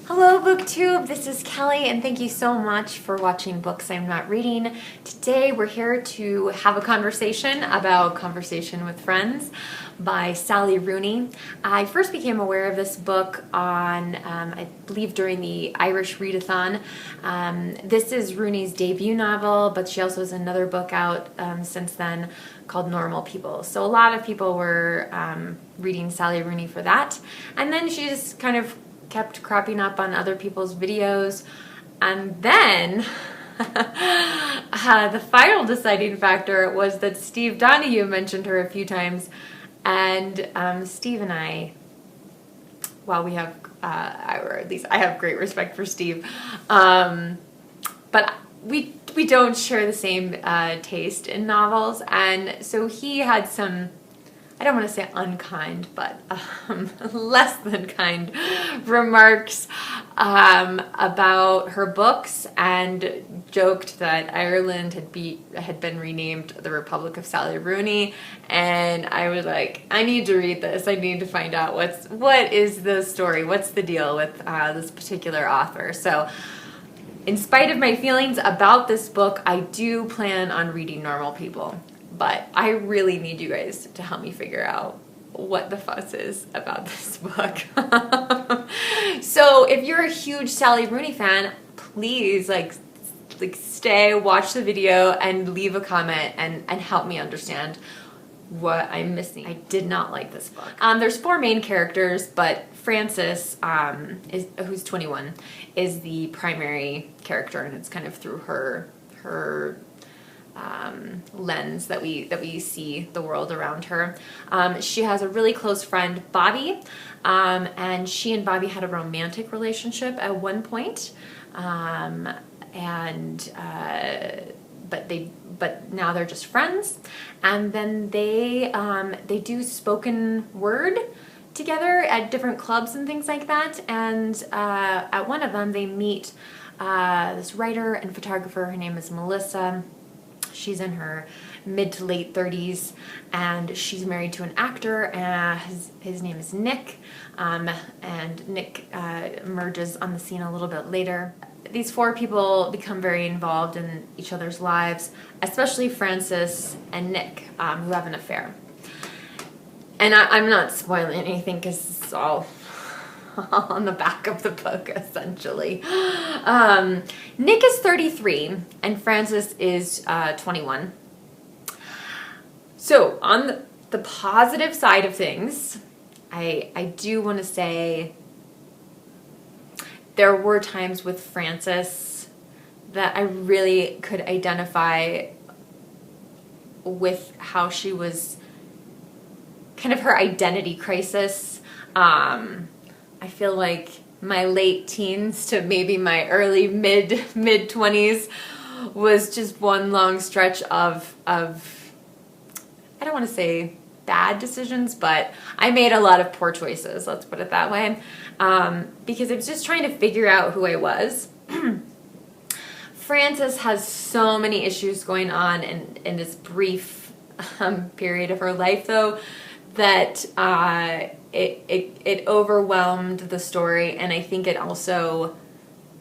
Hello BookTube, this is Kelly and thank you so much for watching Books I'm Not Reading. Today we're here to have a conversation about Conversation with Friends by Sally Rooney. I first became aware of this book on, I believe during the Irish Readathon. This is Rooney's debut novel, but she also has another book out since then called Normal People. So a lot of people were reading Sally Rooney for that. And then she just kind of kept cropping up on other people's videos, and then the final deciding factor was that Steve Donahue mentioned her a few times, and Steve and I, while we have, or at least I have great respect for Steve, but we don't share the same taste in novels, and so he had some, I don't want to say unkind, but less than kind remarks about her books, and joked that Ireland had been renamed the Republic of Sally Rooney. And I was like, I need to read this. I need to find out what is the story, what's the deal with this particular author. So in spite of my feelings about this book, I do plan on reading Normal People. But I really need you guys to help me figure out what the fuss is about this book. So if you're a huge Sally Rooney fan, please like stay, watch the video, and leave a comment and help me understand what I'm missing. I did not like this book. There's four main characters, but Frances, who's 21, is the primary character, and it's kind of through her lens that we see the world around her. She has a really close friend, Bobby, and she and Bobby had a romantic relationship at one point, but now they're just friends. And then they do spoken word together at different clubs and things like that. And at one of them, they meet this writer and photographer. Her name is Melissa. She's in her mid to late 30s, and she's married to an actor. His name is Nick, and Nick emerges on the scene a little bit later. These four people become very involved in each other's lives, especially Frances and Nick, who have an affair. And I'm not spoiling anything because it's all on the back of the book, essentially. Nick is 33 and Frances is 21. So on the positive side of things, I do want to say there were times with Frances that I really could identify with how she was kind of her identity crisis. I feel like my late teens to maybe my early mid 20s was just one long stretch of I don't want to say bad decisions, but I made a lot of poor choices, let's put it that way, because I was just trying to figure out who I was. Frances has so many issues going on in this brief period of her life, though, that it overwhelmed the story, and I think it also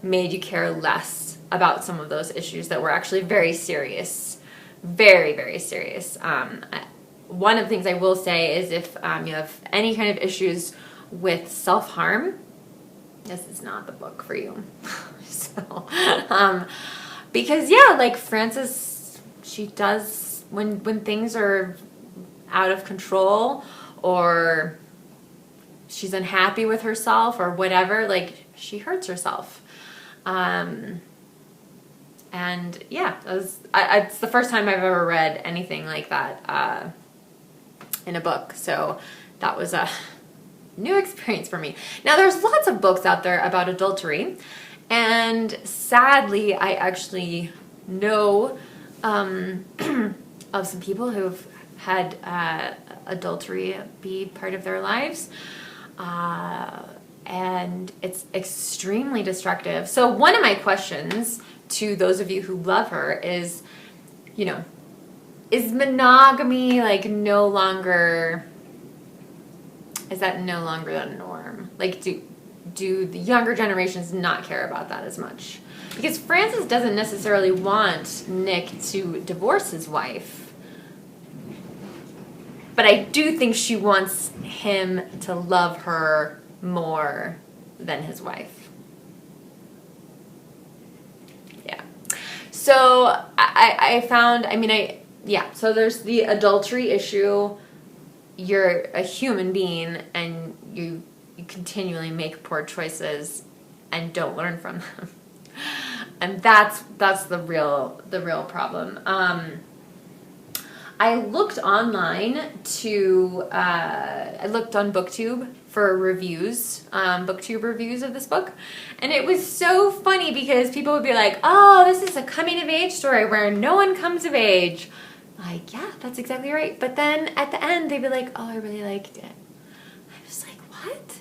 made you care less about some of those issues that were actually very serious, very, very serious. One of the things I will say is if you have any kind of issues with self-harm, this is not the book for you. So, because yeah, like Frances, she does, when things are out of control, or she's unhappy with herself or whatever, like she hurts herself. And yeah, it's the first time I've ever read anything like that in a book. So that was a new experience for me. Now there's lots of books out there about adultery, and sadly I actually know of some people who've had adultery be part of their lives, and it's extremely destructive. So one of my questions to those of you who love her is, is monogamy no longer the norm? Like, do the younger generations not care about that as much? Because Frances doesn't necessarily want Nick to divorce his wife. But I do think she wants him to love her more than his wife. Yeah. So I found, so there's the adultery issue. You're a human being and you continually make poor choices and don't learn from them. And that's the real problem. I looked online I looked on BookTube for reviews, BookTube reviews of this book. And it was so funny because people would be like, oh, this is a coming of age story where no one comes of age. Like, yeah, that's exactly right. But then at the end, they'd be like, oh, I really liked it. I was like, what?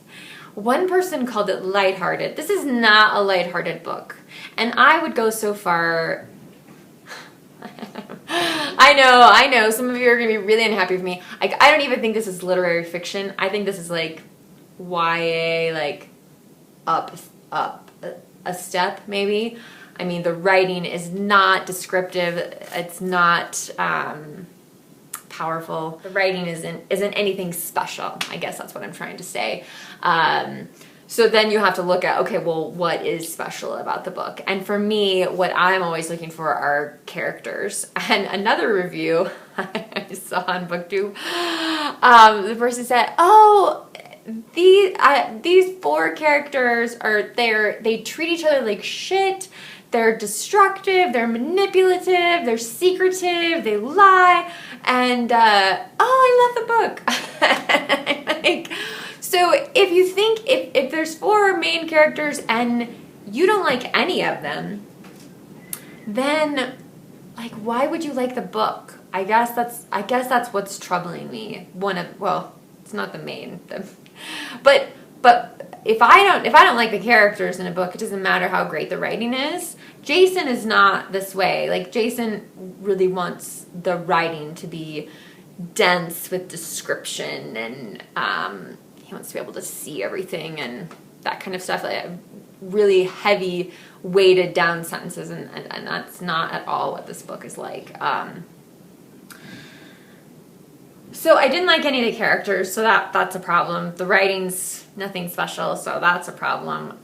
One person called it lighthearted. This is not a lighthearted book. And I would go so far... I know. Some of you are going to be really unhappy with me. Like, I don't even think this is literary fiction. I think this is like YA, like up a step maybe. I mean, the writing is not descriptive. It's not powerful. The writing isn't anything special. I guess that's what I'm trying to say. So then you have to look at, okay, well, what is special about the book? And for me, what I'm always looking for are characters. And another review I saw on BookTube, the person said, oh, these 4 characters they treat each other like shit. They're destructive, they're manipulative, they're secretive, they lie, and I love the book. Like, so if you think if there's 4 main characters and you don't like any of them, then like why would you like the book? I guess that's what's troubling me. It's not the main, but if I don't like the characters in a book, it doesn't matter how great the writing is. Jason is not this way. Like, Jason really wants the writing to be dense with description, and he wants to be able to see everything and that kind of stuff. Like, really heavy, weighted down sentences, and that's not at all what this book is like. So I didn't like any of the characters, so that's a problem. The writing's nothing special, so that's a problem.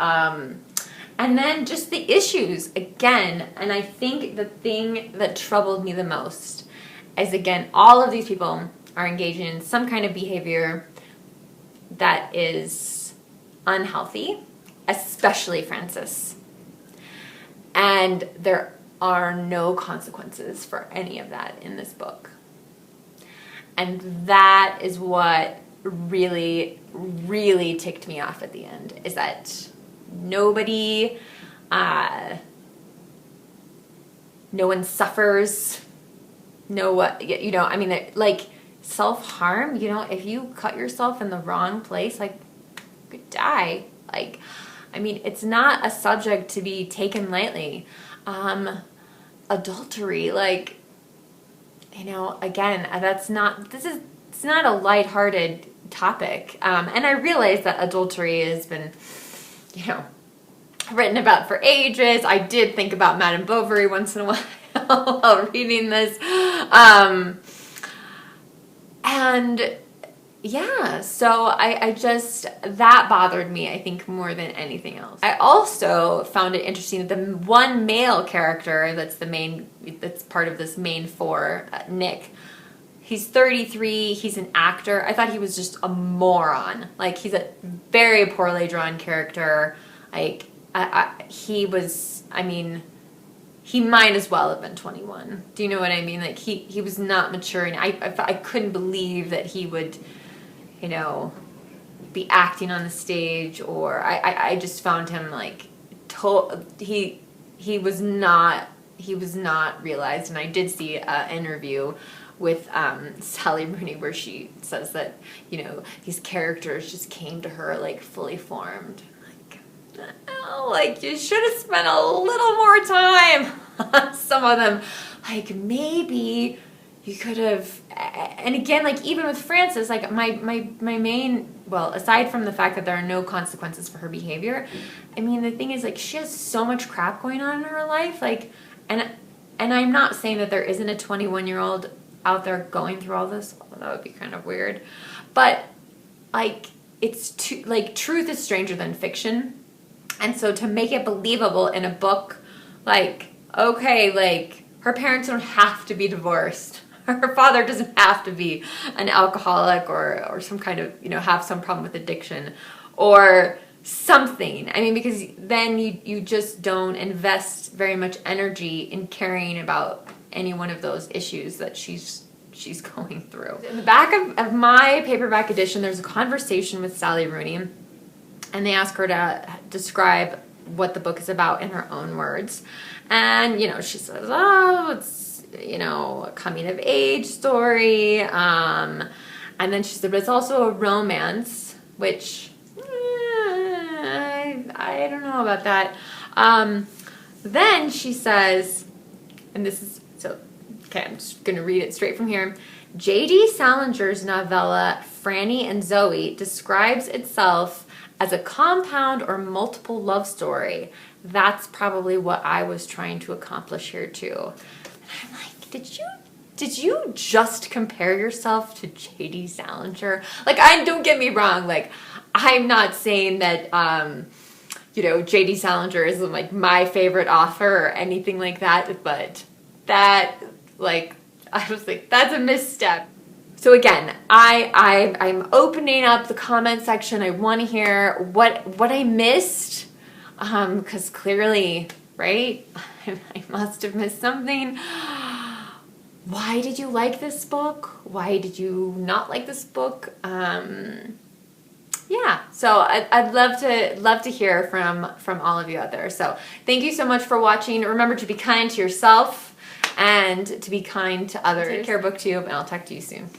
And then just the issues, again, and I think the thing that troubled me the most is, again, all of these people are engaging in some kind of behavior that is unhealthy, especially Frances. And there are no consequences for any of that in this book. And that is what really, really ticked me off at the end, is that nobody, no one suffers, like self-harm, if you cut yourself in the wrong place, like, you could die. Like, I mean, it's not a subject to be taken lightly. Adultery, like, again, it's not a lighthearted topic. And I realize that adultery has been, written about for ages. I did think about Madame Bovary once in a while while reading this. And yeah, so I just, that bothered me, I think, more than anything else. I also found it interesting that the one male character that's part of this main 4, Nick, he's 33, he's an actor. I thought he was just a moron. Like, he's a very poorly drawn character. Like, he might as well have been 21. Do you know what I mean? Like, he was not mature, and I couldn't believe that he would, be acting on the stage, or I just found him like, he was not realized. And I did see an interview with Sally Rooney where she says that, these characters just came to her like fully formed. Like, you should have spent a little more time on some of them. Like, maybe you could have, and again, like, even with Frances, like, my main well, aside from the fact that there are no consequences for her behavior, I mean, the thing is, like, she has so much crap going on in her life, like, and I'm not saying that there isn't a 21-year-old out there going through all this. Well, that would be kind of weird, but like, like, truth is stranger than fiction, and so to make it believable in a book, like, okay, like, her parents don't have to be divorced. Her father doesn't have to be an alcoholic or some kind of, you know, have some problem with addiction or something. I mean, because then you just don't invest very much energy in caring about any one of those issues that she's going through. In the back of my paperback edition, there's a conversation with Sally Rooney, and they ask her to describe what the book is about in her own words. And, you know, she says, oh, it's, you know, a coming of age story. And then she said, but it's also a romance, which I don't know about that. Then she says, and this is, so, okay, I'm just going to read it straight from here. J.D. Salinger's novella, Franny and Zoe, describes itself as a compound or multiple love story. That's probably what I was trying to accomplish here too. And I'm like, did you just compare yourself to J.D. Salinger? Like, don't get me wrong, like, I'm not saying that, you know, J.D. Salinger is like my favorite author or anything like that, but that, like, I was like, that's a misstep. So again, I'm opening up the comment section. I want to hear what I missed, because clearly, right, I must have missed something. Why did you like this book? Why did you not like this book? Yeah, so I'd love to hear from all of you out there. So thank you so much for watching. Remember to be kind to yourself and to be kind to others. Take care, BookTube, and I'll talk to you soon.